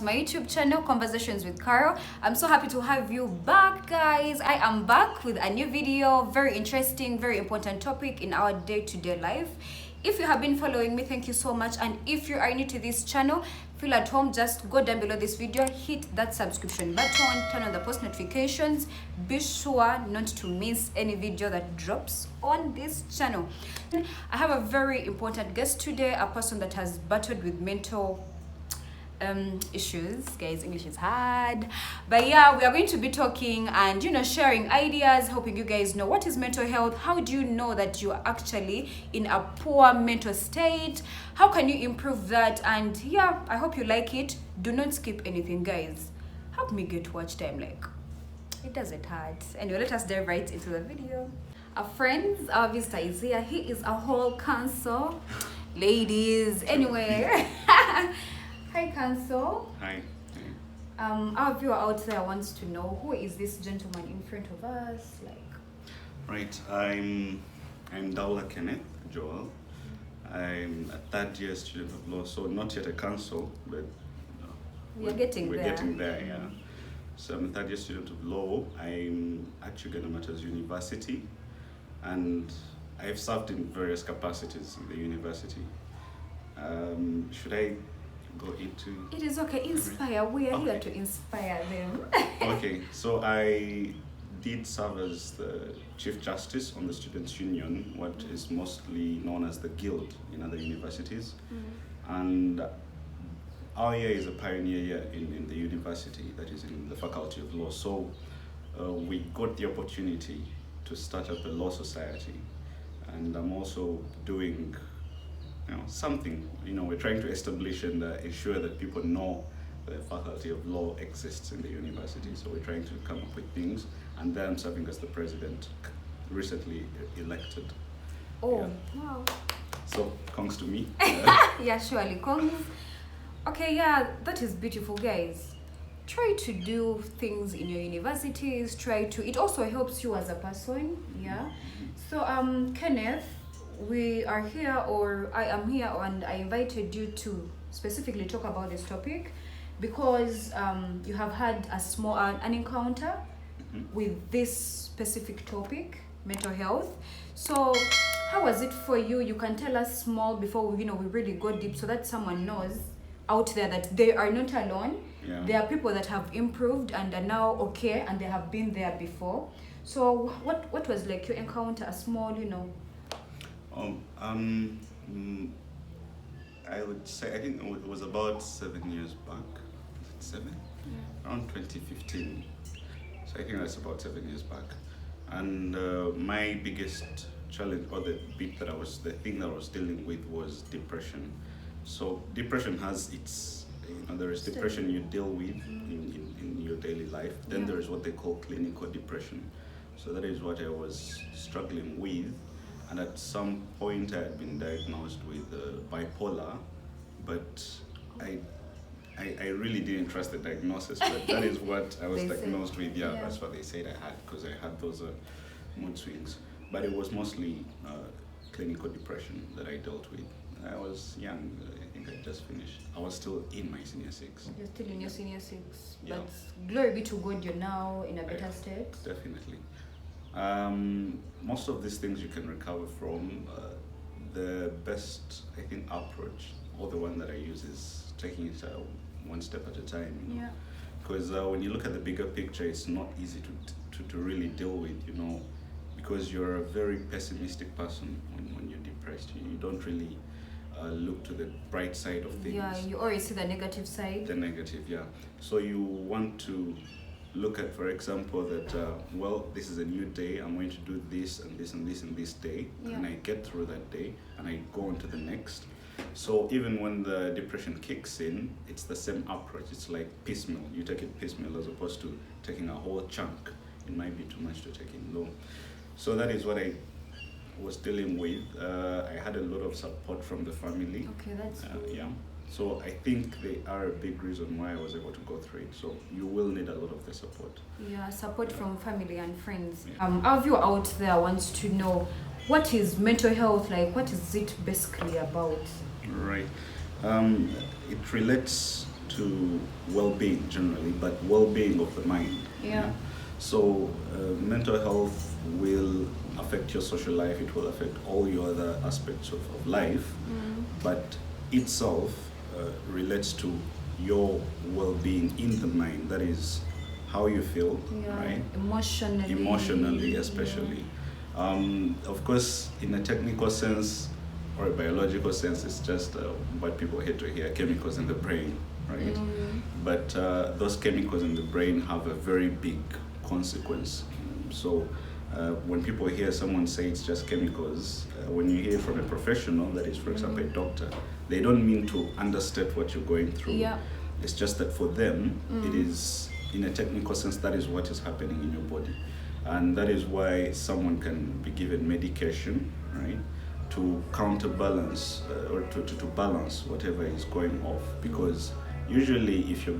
to my YouTube channel, Conversations with Carol. I'm so happy to have you back, guys. I am back with a new video, very interesting, very important topic in our day-to-day life. If you have been following me, thank you so much. And if you are new to this channel, feel at home, just go down below this video, hit that subscription button, turn on the post notifications. Be sure not to miss any video that drops on this channel. I have a very important guest today, a person that has battled with mental issues. Guys, English is hard, but yeah, we are going to be talking and sharing ideas, helping you guys know what is mental health, how do you know that you are actually in a poor mental state, how can you improve that, and yeah, I hope you like it. Do not skip anything, guys. Help me get watch time, like it doesn't hurt. Anyway, let us dive right into the video. Our friends, our visitor is here. He is a whole counsel, ladies. Anyway. Hi, Council. Hi. Our viewer out there wants to know, who is this gentleman in front of us? Right. I'm Daula Kenneth Joel. I'm a third-year student of law, so not yet a counsel, but we're getting there. Yeah. So I'm a third-year student of law. I'm at Uganda Matters University, and I've served in various capacities in the university. Should I go into... It is okay, inspire. We are here to inspire them. Okay, so I did serve as the Chief Justice on the Students' Union, what is mostly known as the Guild in other universities. And our year is a pioneer year in the university, that is in the Faculty of Law. So we got the opportunity to start up a law society. And I'm also doing something, we're trying to establish and ensure that people know the Faculty of Law exists in the university. So we're trying to come up with things, and then I'm serving as the president, recently elected. Oh, yeah. Wow. So, congs to me. Yeah, surely, congs. Okay, yeah, that is beautiful, guys. Try to do things in your universities, it also helps you as a person, yeah. So, Kenneth, we are here, or I am here, and I invited you to specifically talk about this topic because you have had an encounter with this specific topic, mental health. So how was it for you? You can tell us small before we really go deep, so that someone knows out there that they are not alone. Yeah. There are people that have improved and are now okay, and they have been there before. So what was like your encounter, a small I would say, I think it was about 7 years back. Is it 7? Yeah. Around 2015. So I think that's about 7 years back. And my biggest challenge, or the thing that I was dealing with, was depression. So depression has its, there is depression you deal with in your daily life. Then there is what they call clinical depression. So that is what I was struggling with. And at some point I had been diagnosed with bipolar, but I really didn't trust the diagnosis, but that is what I was diagnosed with. Yeah, that's what they said I had, because I had those mood swings. But it was mostly clinical depression that I dealt with. I was young, I think I just finished. I was still in my senior six. You're still in your senior six, yeah. But glory be to God, you're now in a better state. Definitely. Most of these things you can recover from. The best, I think, approach, or the one that I use, is taking it one step at a time. Yeah. Because when you look at the bigger picture, it's not easy to really deal with, because you're a very pessimistic person when you're depressed. You don't really look to the bright side of things. Yeah, you always see the negative side. The negative, yeah. So you want to look at, for example, that this is a new day, I'm going to do this and this and this and this day, and I get through that day and I go on to the next. So even when the depression kicks in, it's the same approach. It's like piecemeal. You take it piecemeal as opposed to taking a whole chunk. It might be too much to take in low. So that is what I was dealing with. I had a lot of support from the family. Okay, that's good. Yeah. So I think they are a big reason why I was able to go through it. So you will need a lot of the support. Yeah, support from family and friends. Yeah. Our viewer out there wants to know, what is mental health like? What is it basically about? Right. It relates to well-being generally, but well-being of the mind. Yeah. So mental health will affect your social life. It will affect all your other aspects of life, but itself relates to your well-being in the mind. That is how you feel, right? Emotionally, especially. Of course, in a technical sense or a biological sense, it's just what people hate to hear: chemicals in the brain, right? But those chemicals in the brain have a very big consequence. So when people hear someone say it's just chemicals, when you hear from a professional, that is, for example, a doctor, they don't mean to understate what you're going through. Yeah. It's just that for them, it is, in a technical sense, that is what is happening in your body. And that is why someone can be given medication, right, to counterbalance or to balance whatever is going off. Because usually if you're,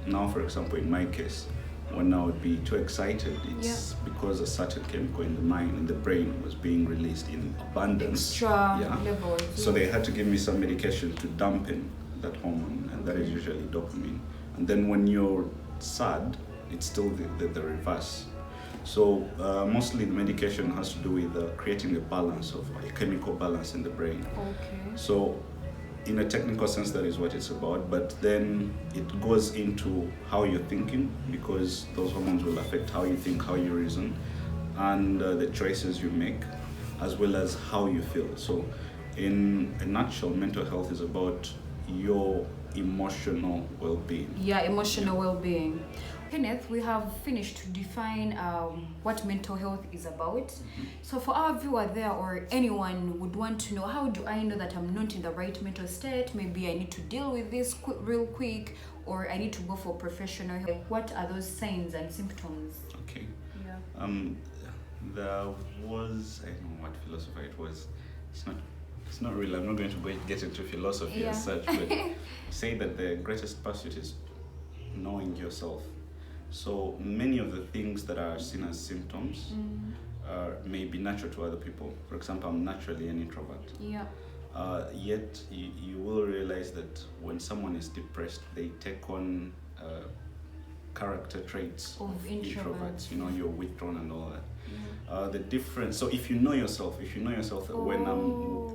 now for example in my case, when I would be too excited, it's because a certain chemical in the mind, in the brain, was being released in abundance. Extra levels. So they had to give me some medication to dampen that hormone, and that is usually dopamine. And then when you're sad, it's still the reverse. So mostly the medication has to do with creating a balance of a chemical balance in the brain. Okay. So in a technical sense, that is what it's about, but then it goes into how you're thinking, because those hormones will affect how you think, how you reason, and the choices you make, as well as how you feel. So in a nutshell, mental health is about your emotional well-being. Yeah, emotional well-being. Kenneth, we have finished to define what mental health is about. So for our viewer there, or anyone would want to know, how do I know that I'm not in the right mental state? Maybe I need to deal with this real quick, or I need to go for professional help. What are those signs and symptoms? Okay. Yeah. There was, I don't know what philosopher it was. It's not real. I'm not going to get into philosophy as such, but say that the greatest pursuit is knowing yourself. So many of the things that are seen as symptoms may be natural to other people. For example, I'm naturally an introvert. Yeah. Yet you will realize that when someone is depressed, they take on character traits of introverts. You know, you're withdrawn and all that. The difference. So if you know yourself, that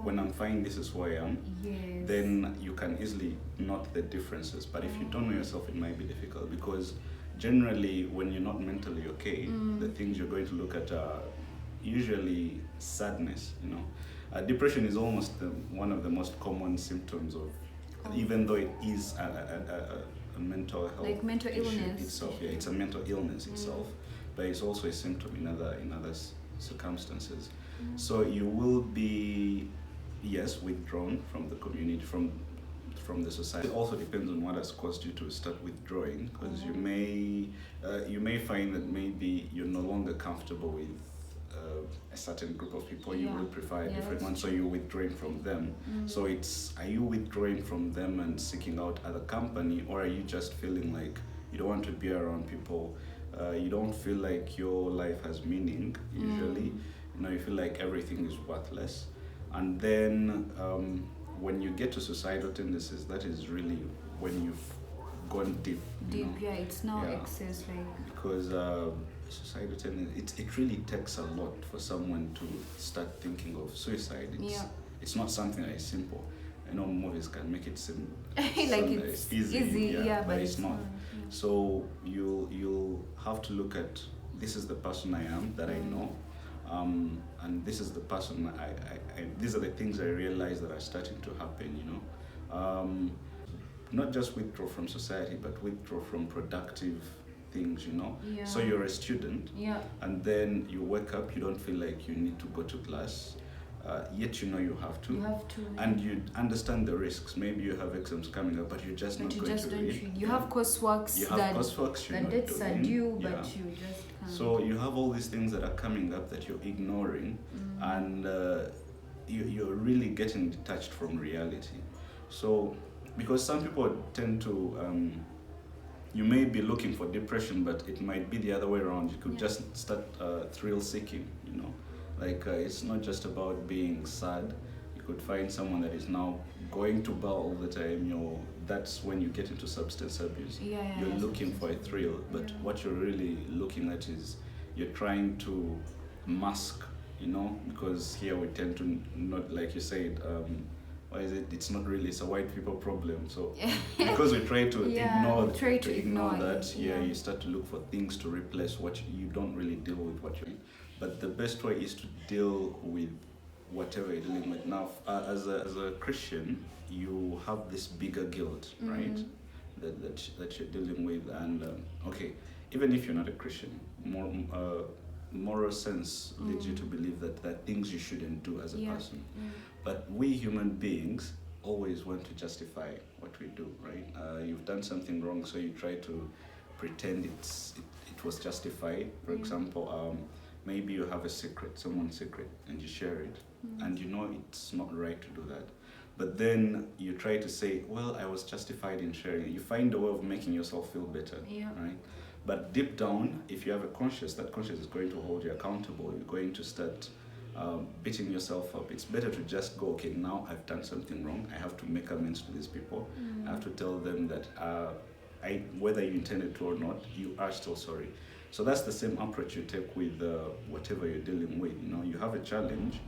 when I'm fine, this is who I am. Yes. Then you can easily note the differences. But if you don't know yourself, it might be difficult, because generally when you're not mentally okay, the things you're going to look at are usually sadness. You know, depression is almost one of the most common symptoms of, even though it is a mental health, like mental illness itself. Yeah, it's a mental illness itself, but it's also a symptom in other circumstances. So you will be, yes, withdrawn from the community, from the society. It also depends on what has caused you to start withdrawing, because you may find that maybe you're no longer comfortable with a certain group of people. You will prefer a different one, so you're withdrawing from them. So are you withdrawing from them and seeking out other company, or are you just feeling like you don't want to be around people? You don't feel like your life has meaning, usually. You know, you feel like everything is worthless. And then when you get to suicidal tendencies, that is really when you've gone deep. Deep, you know? It's now excess, like. Because suicidal tendencies, it really takes a lot for someone to start thinking of suicide. It's not something that is simple. I know movies can make it seem like it's easy, but it's not. So you'll have to look at, this is the person I am, that I know, and this is the person I these are the things I realize that are starting to happen, you know. Not just withdraw from society, but withdraw from productive things, you know. So you're a student, and then you wake up, you don't feel like you need to go to class, yet you know you have to. And you understand the risks. Maybe you have exams coming up, but you're just not going to read. You have courseworks that dates are due, but you just can't. So you have all these things that are coming up that you're ignoring, and you're really getting detached from reality. So because some people tend to, you may be looking for depression, but it might be the other way around. You could just start thrill seeking, you know. Like it's not just about being sad. You could find someone that is now going to bar all the time. You're that's when you get into substance abuse. Yeah, You're looking for a thrill, but what you're really looking at is you're trying to mask, because here we tend to not, like you said, why is it? It's not really. It's a white people problem. So because we try to ignore that, you start to look for things to replace what you don't really deal with what you. But the best way is to deal with whatever you're dealing with. Now, as a Christian, you have this bigger guilt, right? That you're dealing with, and okay, even if you're not a Christian, moral sense leads you to believe that there are things you shouldn't do as a person. But we human beings always want to justify what we do, right? You've done something wrong, so you try to pretend it was justified. For example, maybe you have a secret, someone's secret, and you share it, and you know it's not right to do that. But then you try to say, well, I was justified in sharing it. You find a way of making yourself feel better, right? But deep down, if you have a conscience, that conscience is going to hold you accountable. You're going to start beating yourself up. It's better to just go, okay, now I've done something wrong. I have to make amends to these people. I have to tell them that whether you intended to or not, you are still sorry. So that's the same approach you take with whatever you're dealing with. You have a challenge,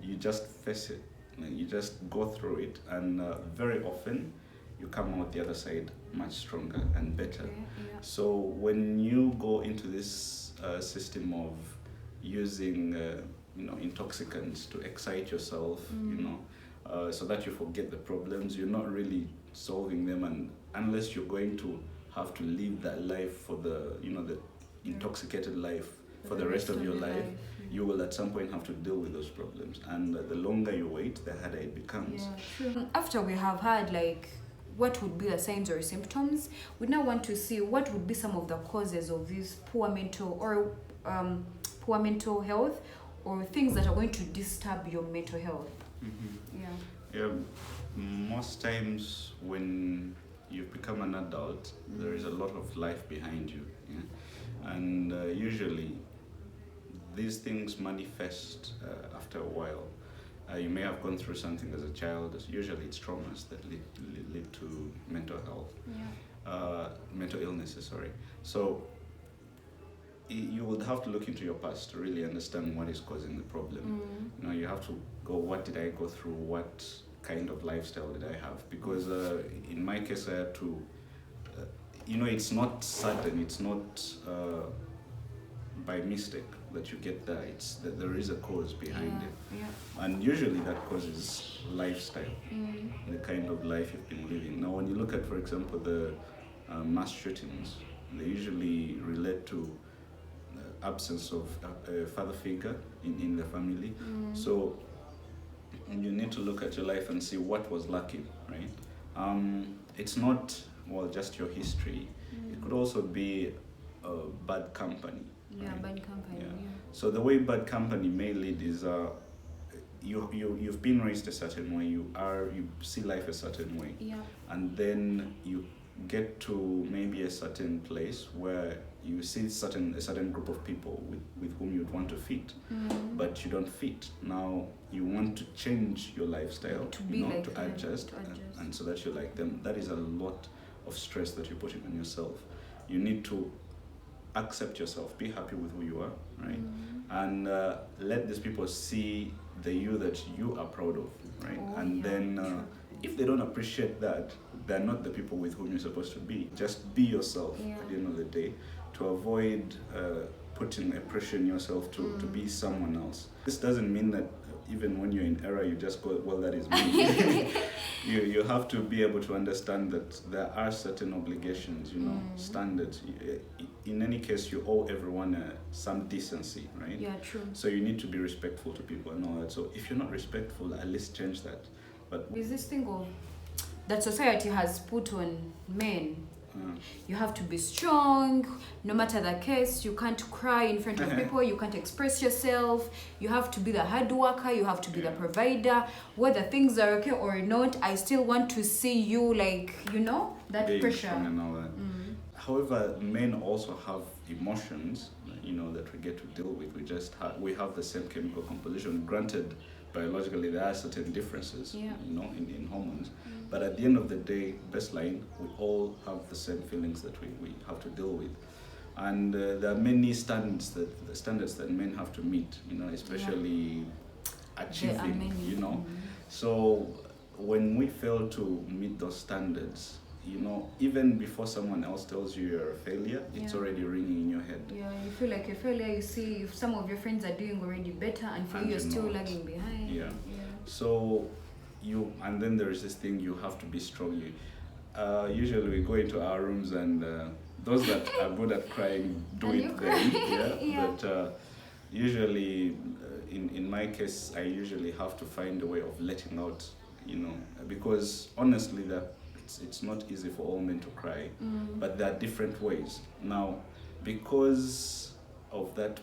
you just face it. You just go through it, and very often you come out the other side much stronger and better. So when you go into this system of using intoxicants to excite yourself, so that you forget the problems, you're not really solving them, and unless you're going to have to live that life for the intoxicated life for the rest of your life, you will at some point have to deal with those problems, and the longer you wait, the harder it becomes. After we have had what would be the signs or symptoms, we now want to see what would be some of the causes of this poor mental health, or things that are going to disturb your mental health. Most times when you've become an adult, there is a lot of life behind you, and usually these things manifest after a while. You may have gone through something as a child. Usually it's traumas that lead to mental health, mental illnesses, sorry. So you would have to look into your past to really understand what is causing the problem. You have to go, what did I go through? What kind of lifestyle did I have? Because in my case, I had to, it's not sudden, it's not by mistake that you get there. It's that there is a cause behind it. And usually that cause is lifestyle, the kind of life you've been living. Now, when you look at, for example, the mass shootings, they usually relate to absence of a father figure in the family. So you need to look at your life and see what was lacking, right? It's not, just your history. It could also be bad company. Bad company. So the way bad company may lead is you've been raised a certain way, you see life a certain way, and then you get to maybe a certain place where you see a certain group of people with whom you'd want to fit, but you don't fit. Now you want to change your lifestyle to adjust. And so that you're like them. That is a lot of stress that you're putting on yourself. You need to accept yourself, be happy with who you are, right? And let these people see the you that you are proud of, right? Then if they don't appreciate that, they're not the people with whom you're supposed to be. Just be yourself at the end of the day, to avoid putting a pressure on yourself to be someone else. This doesn't mean that even when you're in error, you just go, well, that is me. You have to be able to understand that there are certain obligations, standards. In any case, you owe everyone some decency, right? Yeah, true. So you need to be respectful to people and all that. So if you're not respectful, at least change that. But there's this thing that society has put on men. You have to be strong, no matter the case. You can't cry in front of people. You can't express yourself. You have to be the hard worker. You have to be the provider. Whether things are okay or not, I still want to see you, that being pressure. strong and all that. however, men also have emotions, that we get to deal with. We have the same chemical composition. Granted, biologically there are certain differences, in hormones. But at the end of the day, baseline, we all have the same feelings that we have to deal with. And there are many standards that men have to meet, especially achieving, So when we fail to meet those standards, even before someone else tells you you're a failure, it's already ringing in your head. Yeah, you feel like a failure. You see if some of your friends are doing already better, and for you, you're still lagging behind. Yeah. So and then there is this thing, you have to be strong. Usually we go into our rooms, and those that are good at crying do it then. But usually, in my case, I usually have to find a way of letting out, because honestly, it's not easy for all men to cry, but there are different ways. Now, because of that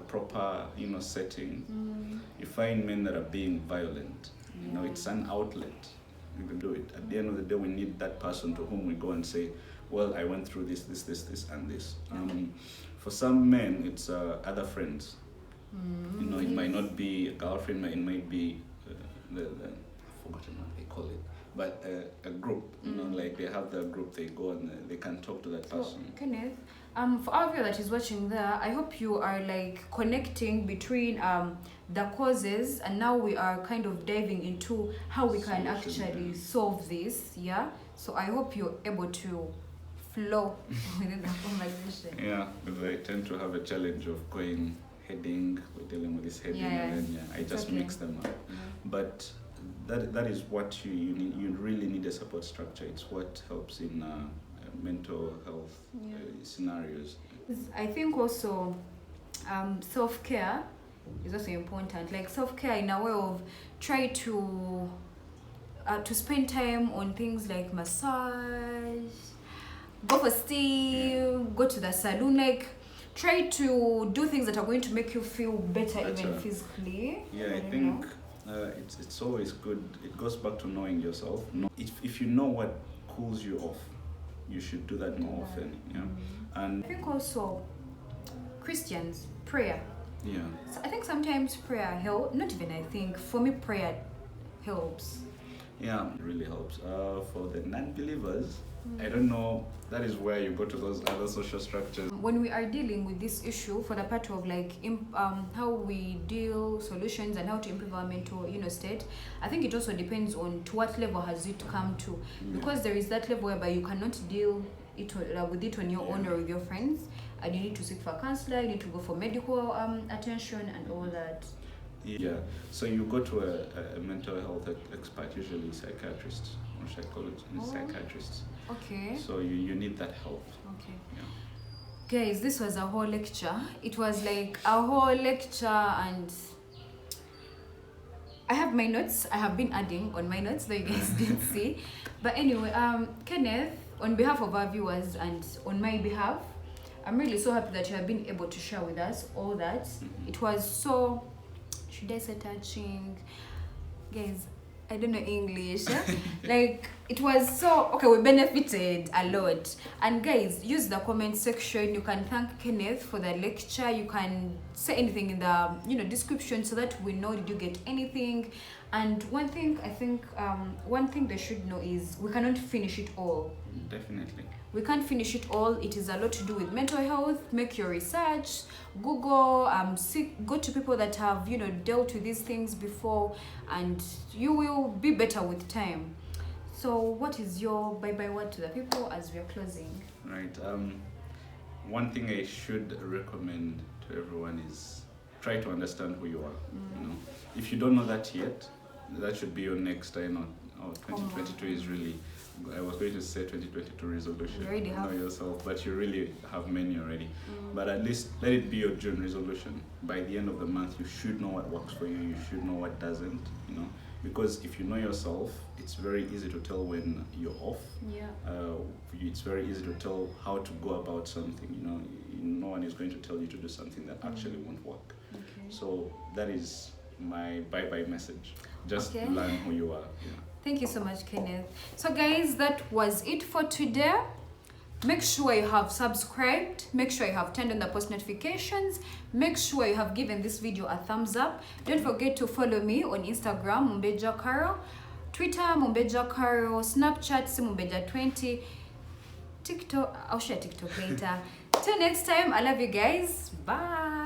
proper, setting, you find men that are being violent. It's an outlet. You can do it. At the end of the day, we need that person to whom we go and say, well, I went through this, and this. For some men, it's other friends. It might not be a girlfriend, it might be I've forgotten what they call it. But a group, like they have their group, they go and they can talk to that person. So, Kenneth, for all of you that is watching there, I hope you are like connecting between the causes, and now we are kind of diving into how we can actually solve this. Yeah. So I hope you're able to flow within the conversation. Yeah, because I tend to have a challenge of heading. We're dealing with this heading, and then I just mix them up. But that is what you need. You really need a support structure. It's what helps in mental health scenarios. I think also self-care is also important. Like self-care in a way of try to spend time on things like massage, go for steam, go to the salon, like try to do things that are going to make you feel better even physically. I think it's always good. It goes back to knowing yourself. If you know what cools you off, you should do that more often. And I think also Christians, prayer. So I think sometimes prayer helps. Not even I think. For me, prayer helps. Yeah, it really helps. For the non-believers, I don't know, that is where you go to those other social structures. When we are dealing with this issue, for the part of like how we deal solutions and how to improve our mental state, I think it also depends on to what level has it come to, because there is that level whereby you cannot deal with it on your own or with your friends, and you need to seek for a counselor, you need to go for medical attention and all that. So you go to a mental health expert, usually psychiatrists or psychiatrists. Okay. So you need that help. Okay. Guys, this was a whole lecture. It was like a whole lecture, and I have my notes. I have been adding on my notes that you guys didn't see. But anyway, Kenneth, on behalf of our viewers and on my behalf, I'm really so happy that you have been able to share with us all that. It was so, should I say, touching? Guys, I don't know English. Like, it was so, okay, we benefited a lot. And guys, use the comment section. You can thank Kenneth for the lecture. You can say anything in the description so that we know did you get anything. And one thing I think, one thing they should know is we cannot finish it all. Definitely. We can't finish it all. It is a lot to do with mental health. Make your research, Google, go to people that have dealt with these things before, and you will be better with time. So what is your bye-bye word to the people as we are closing? Right. One thing I should recommend to everyone is try to understand who you are. If you don't know that yet, that should be your next 2022 is really, I was going to say 2022 resolution. You already have. Know yourself, but you really have many already. But at least let it be your June resolution. By the end of the month, you should know what works for you. You should know what doesn't. Because if you know yourself, it's very easy to tell when you're off. It's very easy to tell how to go about something. No one is going to tell you to do something that actually won't work. Okay. So that is my bye-bye message. Just learn who you are. Thank you so much, Kenneth. So guys, that was it for today. Make sure you have subscribed. Make sure you have turned on the post notifications. Make sure you have given this video a thumbs up. Don't forget to follow me on Instagram, Mumbeja Caro, Twitter, Mumbeja Caro, Snapchat, Mumbeja20, TikTok. I'll share TikTok later. Till next time, I love you guys. Bye.